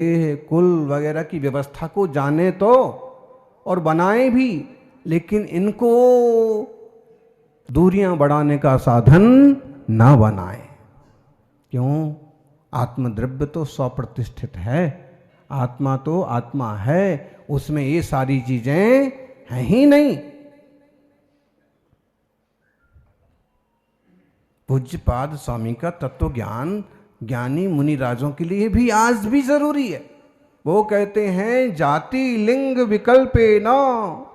कुल वगैरह की व्यवस्था को जाने तो और बनाए भी, लेकिन इनको दूरियां बढ़ाने का साधन ना बनाए। क्यों? आत्मद्रव्य तो स्वप्रतिष्ठित है, आत्मा तो आत्मा है, उसमें ये सारी चीजें हैं ही नहीं। पूज्यपाद स्वामी का तत्व ज्ञान ज्ञानी मुनि राजों के लिए भी आज भी जरूरी है। वो कहते हैं जाति लिंग विकल्पे न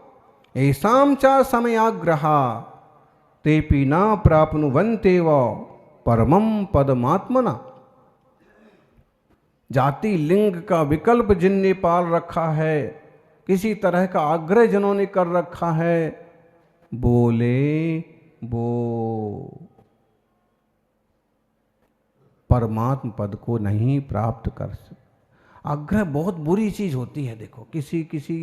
ऐसाम चा समयाग्रहा तेपि न प्राप्नुवन्ते व परमम पदमात्मना। जाति लिंग का विकल्प जिनने पाल रखा है, किसी तरह का आग्रह जिन्होंने कर रखा है, बोले वो परमात्म पद को नहीं प्राप्त कर सकते। आग्रह बहुत बुरी चीज होती है। देखो किसी किसी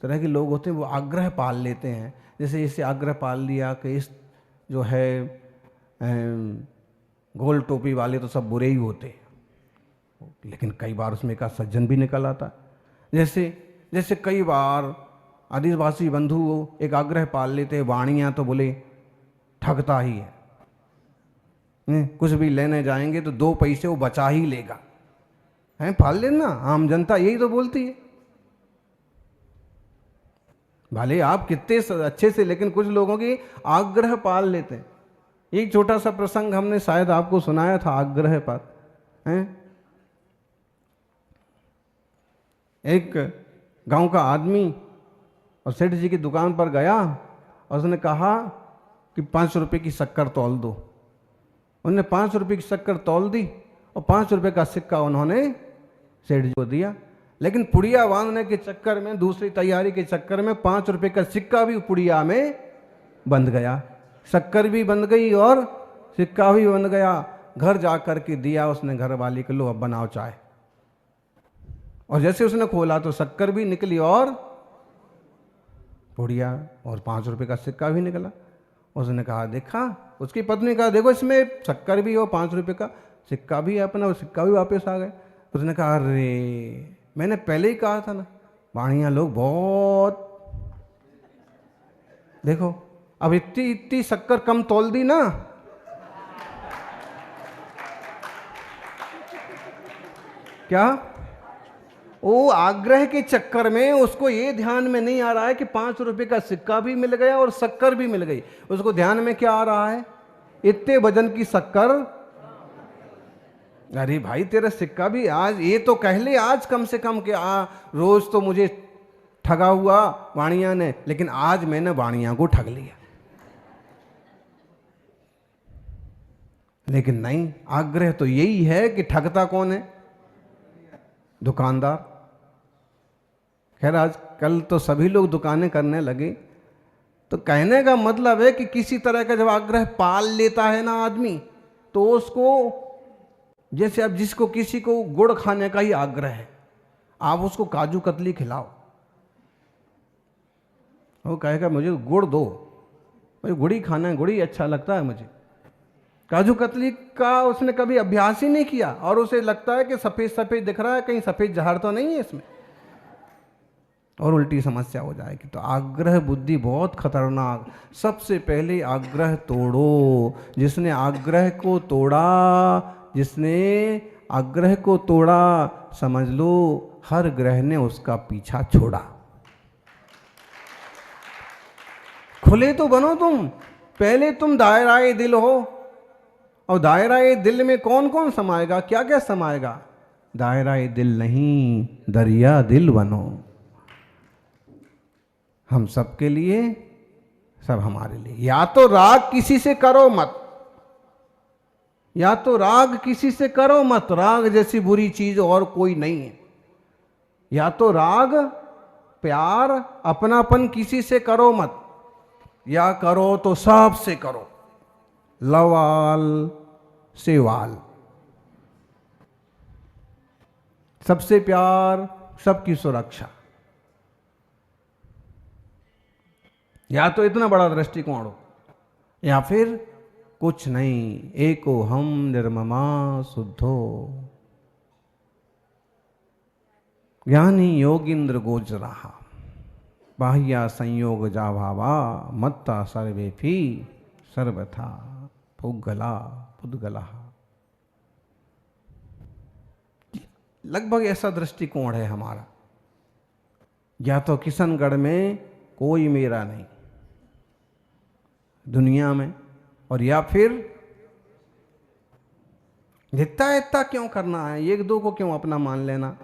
तरह के लोग होते हैं वो आग्रह पाल लेते हैं, जैसे आग्रह पाल लिया कि इस जो है गोल टोपी वाले तो सब बुरे ही होते हैं, लेकिन कई बार उसमें एक सज्जन भी निकल आता है। जैसे कई बार आदिवासी बंधु एक आग्रह पाल लेते हैं, वाणियाँ तो बोले ठगता ही है, कुछ भी लेने जाएंगे तो 2 पैसे वो बचा ही लेगा, हैं पाल लेना। आम जनता यही तो बोलती है, भले आप कितने अच्छे से, लेकिन कुछ लोगों की आग्रह पाल लेते हैं। एक छोटा सा प्रसंग हमने शायद आपको सुनाया था, आग्रह पाल हैं। एक गांव का आदमी और सेठ जी की दुकान पर गया और उसने कहा कि 5 रुपए की शक्कर तौल दो। उन्होंने 5 रुपए की शक्कर तौल दी और 5 रुपए का सिक्का उन्होंने सेठ जी को दिया, लेकिन पुड़िया बांधने के चक्कर में, दूसरी तैयारी के चक्कर में 5 रुपए का सिक्का भी पुड़िया में बंध गया, शक्कर भी बंध गई और सिक्का भी बंध गया। घर जाकर के दिया उसने घर वाली को, लो अब बनाओ चाय। और जैसे उसने खोला तो शक्कर भी निकली और पुड़िया और 5 रुपए का सिक्का भी निकला। उसने कहा देखा, उसकी पत्नी कहा देखो इसमें शक्कर भी हो, 5 रुपए का सिक्का भी है अपना, और सिक्का भी वापस आ गए। उसने कहा अरे मैंने पहले ही कहा था ना, वाणिया लोग बहुत, देखो अब इतनी शक्कर कम तोल दी ना, क्या वो आग्रह के चक्कर में उसको ये ध्यान में नहीं आ रहा है कि 5 रुपए का सिक्का भी मिल गया और शक्कर भी मिल गई। उसको ध्यान में क्या आ रहा है, इतने वजन की शक्कर, अरे भाई तेरा सिक्का भी आज, ये तो कह ले आज कम से कम कि रोज तो मुझे ठगा हुआ वाणिया ने, लेकिन आज मैंने वाणिया को ठग लिया। लेकिन नहीं, आग्रह तो यही है कि ठगता कौन है, दुकानदार। खैर आज कल तो सभी लोग दुकानें करने लगे, तो कहने का मतलब है कि किसी तरह का जब आग्रह पाल लेता है ना आदमी, तो उसको, जैसे अब जिसको किसी को गुड़ खाने का ही आग्रह है, आप उसको काजू कतली खिलाओ, वो कहेगा मुझे गुड़ दो, मुझे गुड़ ही खाना है, गुड़ ही अच्छा लगता है मुझे। काजू कतली का उसने कभी अभ्यास ही नहीं किया और उसे लगता है कि सफ़ेद सफ़ेद दिख रहा है, कहीं सफ़ेद जहर तो नहीं है इसमें, और उल्टी समस्या हो जाएगी। तो आग्रह बुद्धि बहुत खतरनाक। सबसे पहले आग्रह तोड़ो। जिसने आग्रह को तोड़ा, जिसने आग्रह को तोड़ा, समझ लो हर ग्रह ने उसका पीछा छोड़ा। खुले तो बनो तुम, पहले तुम दायराए दिल हो, और दायराए दिल में कौन कौन समाएगा, क्या क्या समाएगा। दायराए दिल नहीं, दरिया दिल बनो। हम सबके लिए, सब हमारे लिए। या तो राग किसी से करो मत, या तो राग किसी से करो मत, राग जैसी बुरी चीज और कोई नहीं है। या तो राग प्यार अपनापन किसी से करो मत, या करो तो सबसे करो, लवाल सेवाल, सबसे प्यार सबकी सुरक्षा। या तो इतना बड़ा दृष्टिकोण हो, या फिर कुछ नहीं, एको हम निर्ममा शुद्धो। ज्ञानी योगिंद्र गोचरा बाह्या संयोग जा भावा मत्ता सर्वे फी सर्वथा पुद्गला पुद्गला। लगभग ऐसा दृष्टिकोण है हमारा, या तो किशनगढ़ में कोई मेरा नहीं दुनिया में, और या फिर इतना इतना क्यों करना है, एक दो को क्यों अपना मान लेना।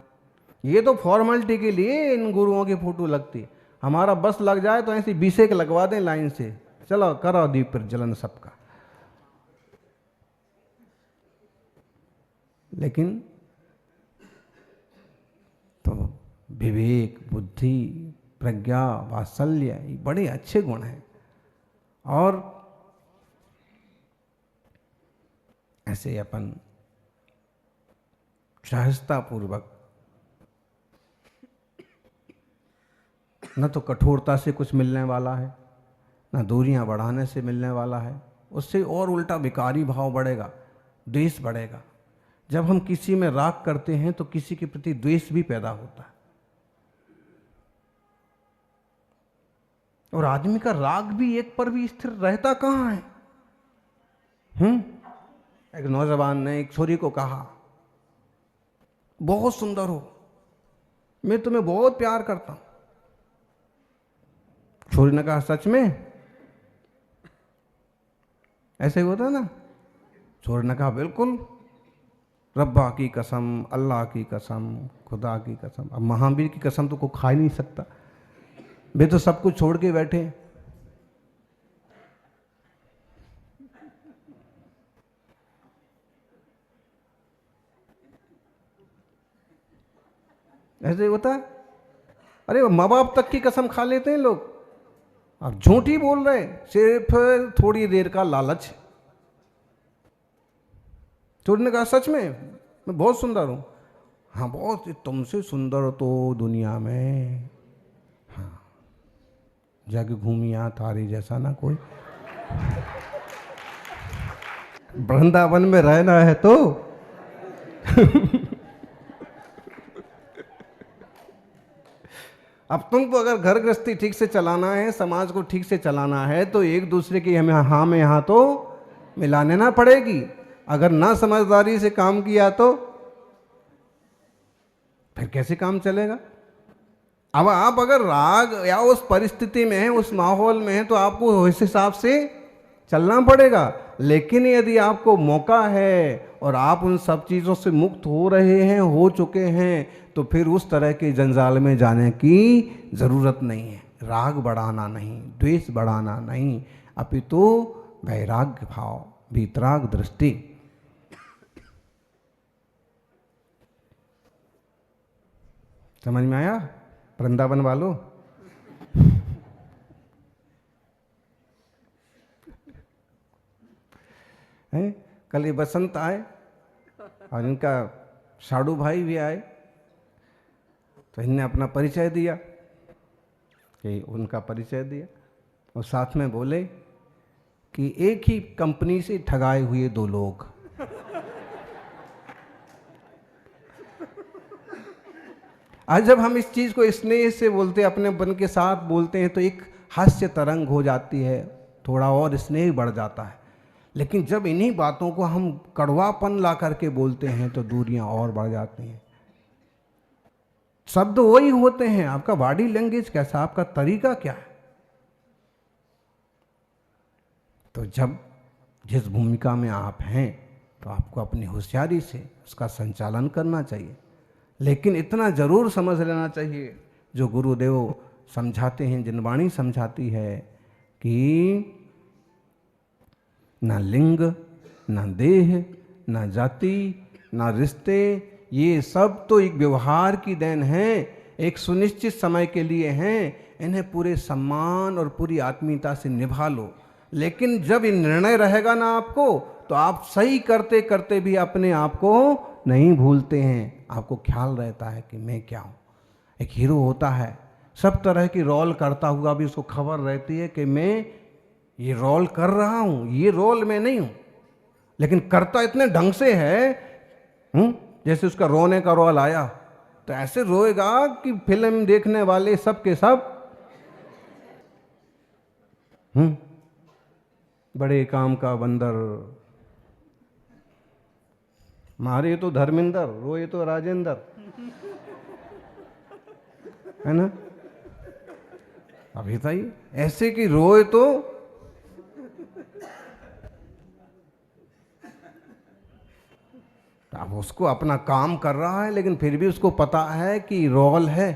ये तो फॉर्मेलिटी के लिए इन गुरुओं की फोटो लगती, हमारा बस लग जाए तो ऐसी 20 एक लगवा दें लाइन से, चलो करो दीप प्रज्वलन सबका। लेकिन तो विवेक, बुद्धि, प्रज्ञा, वात्सल्य ये बड़े अच्छे गुण हैं, और ऐसे अपन सहजता पूर्वक, न तो कठोरता से कुछ मिलने वाला है, न दूरियां बढ़ाने से मिलने वाला है, उससे और उल्टा विकारी भाव बढ़ेगा, द्वेष बढ़ेगा। जब हम किसी में राग करते हैं तो किसी के प्रति द्वेष भी पैदा होता है, और आदमी का राग भी एक पर भी स्थिर रहता कहाँ है। एक नौजवान ने एक छोरी को कहा, बहुत सुंदर हो, मैं तुम्हें बहुत प्यार करता हूं। छोरी ने कहा, सच में? ऐसे ही होता ना। छोरी ने कहा, बिल्कुल, रब्बा की कसम, अल्लाह की कसम, खुदा की कसम। अब महावीर की कसम तो कोई खा ही नहीं सकता, वे तो सब कुछ छोड़ के बैठे। ऐसे होता है। अरे माँ बाप तक की कसम खा लेते हैं लोग, अब झूठी बोल रहे, सिर्फ थोड़ी देर का लालच। छोरी ने कहा, सच में मैं बहुत सुंदर हूं? हाँ बहुत, तुमसे सुंदर तो दुनिया में, हाँ जग घूमिया थारी जैसा ना कोई। वृंदावन में रहना है तो अब तुमको अगर घर गृहस्थी ठीक से चलाना है, समाज को ठीक से चलाना है, तो एक दूसरे की हमें हाँ में हाँ तो मिलाने ना पड़ेगी। अगर ना समझदारी से काम किया तो फिर कैसे काम चलेगा। अब आप अगर राग या उस परिस्थिति में है, उस माहौल में है, तो आपको उस हिसाब से चलना पड़ेगा। लेकिन यदि आपको मौका है और आप उन सब चीज़ों से मुक्त हो रहे हैं, हो चुके हैं, तो फिर उस तरह के जंजाल में जाने की ज़रूरत नहीं है। राग बढ़ाना नहीं, द्वेष बढ़ाना नहीं, अपितु वैराग्य भाव, वीतराग दृष्टि। समझ में आया वृंदावन वालों? हैं, कल ये बसंत आए और इनका साड़ू भाई भी आए, तो इनने अपना परिचय दिया, कि उनका परिचय दिया, और साथ में बोले कि एक ही कंपनी से ठगाए हुए दो लोग। आज जब हम इस चीज को स्नेह से बोलते, अपने बन के साथ बोलते हैं, तो एक हास्य तरंग हो जाती है, थोड़ा और स्नेह बढ़ जाता है। लेकिन जब इन्हीं बातों को हम कड़वापन ला करके बोलते हैं तो दूरियां और बढ़ जाती हैं। शब्द वही होते हैं, आपका बॉडी लैंग्वेज कैसा, आपका तरीका क्या है। तो जब जिस भूमिका में आप हैं, तो आपको अपनी होशियारी से उसका संचालन करना चाहिए। लेकिन इतना जरूर समझ लेना चाहिए, जो गुरुदेव समझाते हैं, जिन वाणी समझाती है, कि ना लिंग, ना देह, ना जाति, ना रिश्ते, ये सब तो एक व्यवहार की देन है, एक सुनिश्चित समय के लिए हैं। इन्हें पूरे सम्मान और पूरी आत्मीयता से निभा लो। लेकिन जब ये निर्णय रहेगा ना आपको, तो आप सही करते करते भी अपने आप को नहीं भूलते हैं। आपको ख्याल रहता है कि मैं क्या हूँ। एक हीरो होता है, सब तरह की रोल करता हुआ भी उसको खबर रहती है कि मैं ये रोल कर रहा हूँ, ये रोल मैं नहीं हूँ, लेकिन करता इतने ढंग से है। जैसे उसका रोने का रोल आया, तो तो ऐसे रोएगा कि फिल्म देखने वाले सब के सब बड़े काम का बंदर, मारे तो धर्मेंद्र, रोए तो राजेंद्र, है ना। अभी ताई ऐसे कि रोए तो अब उसको अपना काम कर रहा है, लेकिन फिर भी उसको पता है कि रोल है,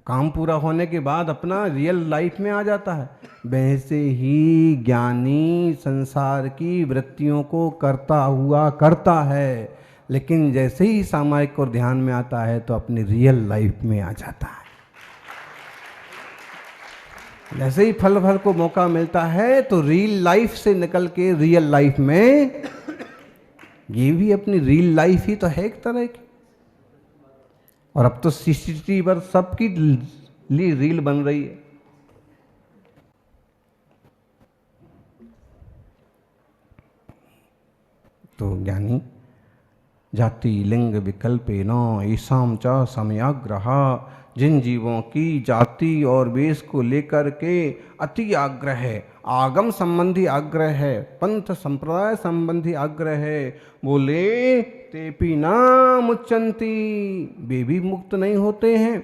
काम पूरा होने के बाद अपना रियल लाइफ में आ जाता है। वैसे ही ज्ञानी संसार की वृत्तियों को करता हुआ करता है, लेकिन जैसे ही सामायिक और ध्यान में आता है तो अपनी रियल लाइफ में आ जाता है। जैसे ही फल भर को मौका मिलता है तो रियल लाइफ से निकल के रियल लाइफ में, ये भी अपनी रियल लाइफ ही तो है एक तरह की। और अब तो सीसीटीवी पर सबकी रील बन रही है। तो ज्ञानी जाति लिंग विकल्पे न ईसाम च समयाग्रह, जिन जीवों की जाति और वेश को लेकर के अति आग्रह है, आगम संबंधी आग्रह है, पंथ संप्रदाय संबंधी आग्रह है, बोले तेपी ना मुच्चंती, वे भी मुक्त नहीं होते हैं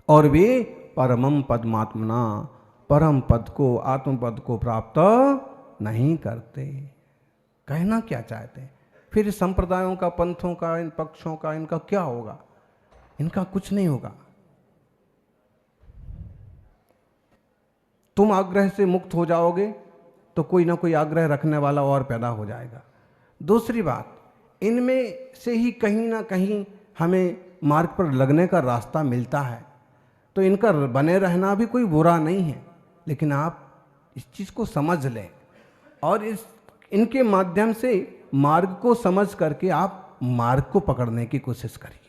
और वे परमम पद्मात्मना, परम पद को, आत्म पद को प्राप्त नहीं करते। कहना क्या चाहते हैं? फिर संप्रदायों का, पंथों का, इन पक्षों का, इनका क्या होगा? इनका कुछ नहीं होगा। तुम आग्रह से मुक्त हो जाओगे तो कोई ना कोई आग्रह रखने वाला और पैदा हो जाएगा। दूसरी बात, इनमें से ही कहीं ना कहीं हमें मार्ग पर लगने का रास्ता मिलता है, तो इनका बने रहना भी कोई बुरा नहीं है, लेकिन आप इस चीज़ को समझ लें और इनके माध्यम से मार्ग को समझ करके आप मार्ग को पकड़ने की कोशिश करिए।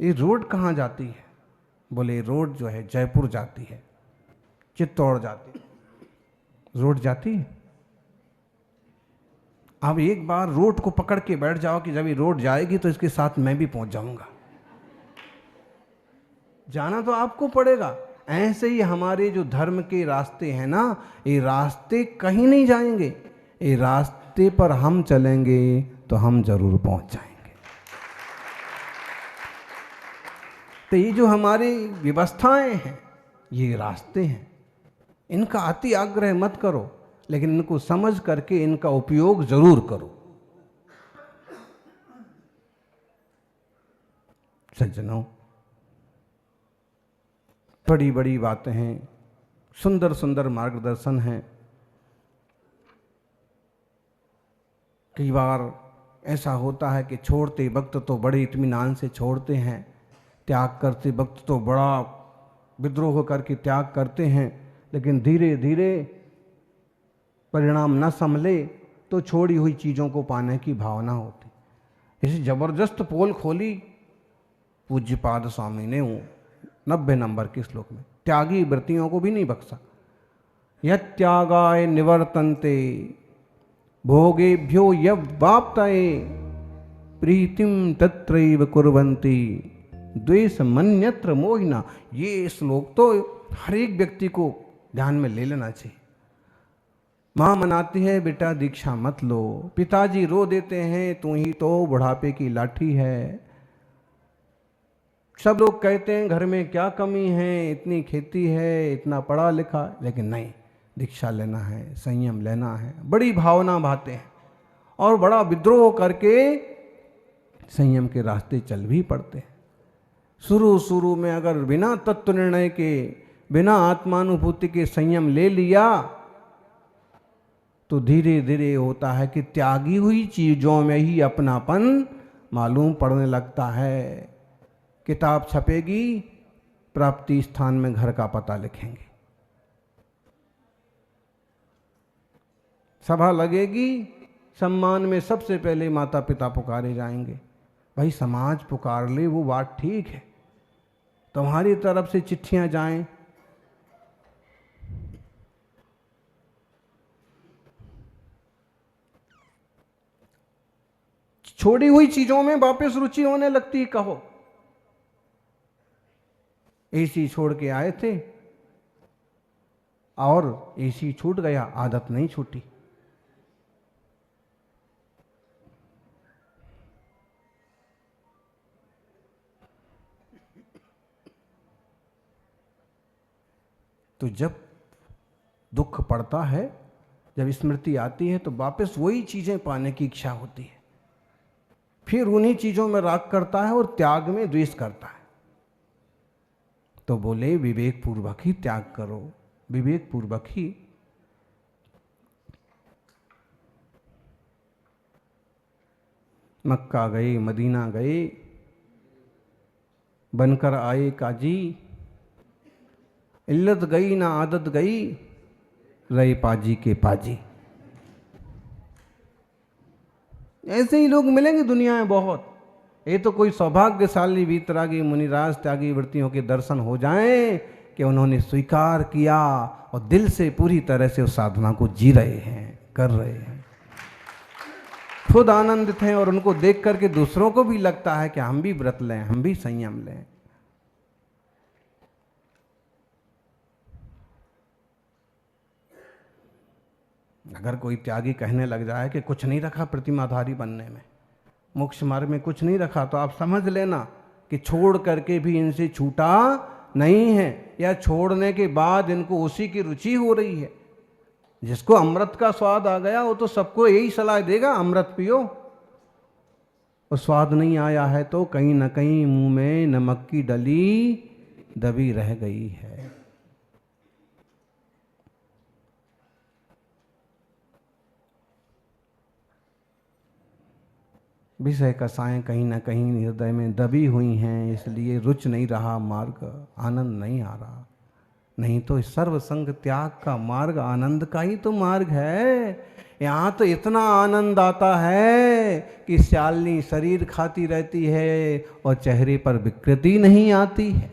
ये रोड कहाँ जाती है? बोले रोड जो है जयपुर जाती है, चित्तौड़ जाती है। रोड जाती है। अब एक बार रोड को पकड़ के बैठ जाओ कि जब ये रोड जाएगी तो इसके साथ मैं भी पहुंच जाऊंगा। जाना तो आपको पड़ेगा। ऐसे ही हमारे जो धर्म के रास्ते हैं ना, ये रास्ते कहीं नहीं जाएंगे, ये रास्ते पर हम चलेंगे तो हम जरूर पहुंच जाएंगे। तो ये जो हमारी व्यवस्थाएं हैं, ये रास्ते हैं, इनका अति आग्रह मत करो, लेकिन इनको समझ करके इनका उपयोग जरूर करो। सज्जनों, बड़ी बड़ी बातें हैं, सुंदर सुंदर मार्गदर्शन हैं। कई बार ऐसा होता है कि छोड़ते वक्त तो बड़े इत्मीनान से छोड़ते हैं, त्याग करते वक्त तो बड़ा विद्रोह करके त्याग करते हैं, लेकिन धीरे धीरे परिणाम न संभले तो छोड़ी हुई चीज़ों को पाने की भावना होती। इसी जबरदस्त पोल खोली पूज्यपाद स्वामी ने 90 नंबर के श्लोक में, त्यागी वृत्तियों को भी नहीं बख्शा। यत्यागाय निवर्तन्ते भोगेभ्यो यवाप्तये प्रीतिम तत्रैव कुर्वन्ति द्वेष मन्यत्र मोहिना। ये श्लोक तो हर एक व्यक्ति को ध्यान में ले लेना चाहिए। माँ मनाती है बेटा दीक्षा मत लो, पिताजी रो देते हैं तू ही तो बुढ़ापे की लाठी है, सब लोग कहते हैं घर में क्या कमी है, इतनी खेती है, इतना पढ़ा लिखा, लेकिन नहीं, दीक्षा लेना है, संयम लेना है। बड़ी भावना भाते हैं और बड़ा विद्रोह करके संयम के रास्ते चल भी पड़ते हैं। शुरू शुरू में अगर बिना तत्व निर्णय के, बिना आत्मानुभूति के संयम ले लिया तो धीरे धीरे होता है कि त्यागी हुई चीजों में ही अपनापन मालूम पड़ने लगता है। किताब छपेगी, प्राप्ति स्थान में घर का पता लिखेंगे, सभा लगेगी, सम्मान में सबसे पहले माता पिता पुकारे जाएंगे। भाई समाज पुकार ले वो बात ठीक है, तुम्हारी तरफ से चिट्ठियां जाएं, छोड़ी हुई चीजों में वापस रुचि होने लगती है। कहो, एसी छोड़ के आए थे और एसी छूट गया, आदत नहीं छूटी। तो जब दुख पड़ता है, जब स्मृति आती है, तो वापस वही चीजें पाने की इच्छा होती है, फिर उन्हीं चीजों में राग करता है और त्याग में द्वेष करता है। तो बोले विवेक पूर्वक ही त्याग करो, विवेक पूर्वक ही। मक्का गए, मदीना गए, बनकर आए काजी, इल्लत गई ना आदत गई, रहे पाजी के पाजी। ऐसे ही लोग मिलेंगे दुनिया में बहुत। ये तो कोई सौभाग्यशाली वीतरागी मुनिराज त्यागी वृत्तियों के दर्शन हो जाएं कि उन्होंने स्वीकार किया और दिल से पूरी तरह से उस साधना को जी रहे हैं, कर रहे हैं, खुद आनंदित हैं, और उनको देख करके दूसरों को भी लगता है कि हम भी व्रत लें, हम भी संयम लें। अगर कोई त्यागी कहने लग जाए कि कुछ नहीं रखा प्रतिमाधारी बनने में, मोक्ष मार्ग में कुछ नहीं रखा, तो आप समझ लेना कि छोड़ करके भी इनसे छूटा नहीं है, या छोड़ने के बाद इनको उसी की रुचि हो रही है। जिसको अमृत का स्वाद आ गया वो तो सबको यही सलाह देगा, अमृत पियो। और स्वाद नहीं आया है तो कहीं ना कहीं मुंह में नमक की डली दबी रह गई है। विषय कसाएं कहीं ना कहीं हृदय में दबी हुई हैं, इसलिए रुच नहीं रहा मार्ग, आनंद नहीं आ रहा। नहीं तो सर्वसंग त्याग का मार्ग आनंद का ही तो मार्ग है। यहाँ तो इतना आनंद आता है कि शालिनी शरीर खाती रहती है और चेहरे पर विकृति नहीं आती है।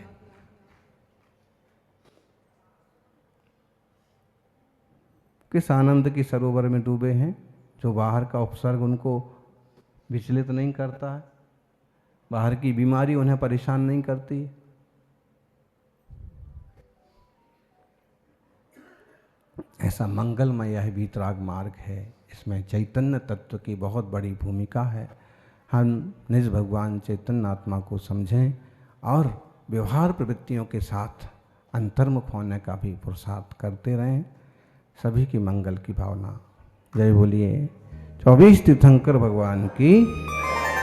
किस आनंद की सरोवर में डूबे हैं जो बाहर का उपसर्ग उनको विचलित नहीं करता है, बाहर की बीमारी उन्हें परेशान नहीं करती। ऐसा मंगलमय यह वीतराग मार्ग है, इसमें चैतन्य तत्व की बहुत बड़ी भूमिका है। हम निज भगवान चैतन्य आत्मा को समझें और व्यवहार प्रवृत्तियों के साथ अंतर्मुख होने का भी पुरुषार्थ करते रहें। सभी की मंगल की भावना। जय बोलिए 24 तीर्थंकर भगवान की।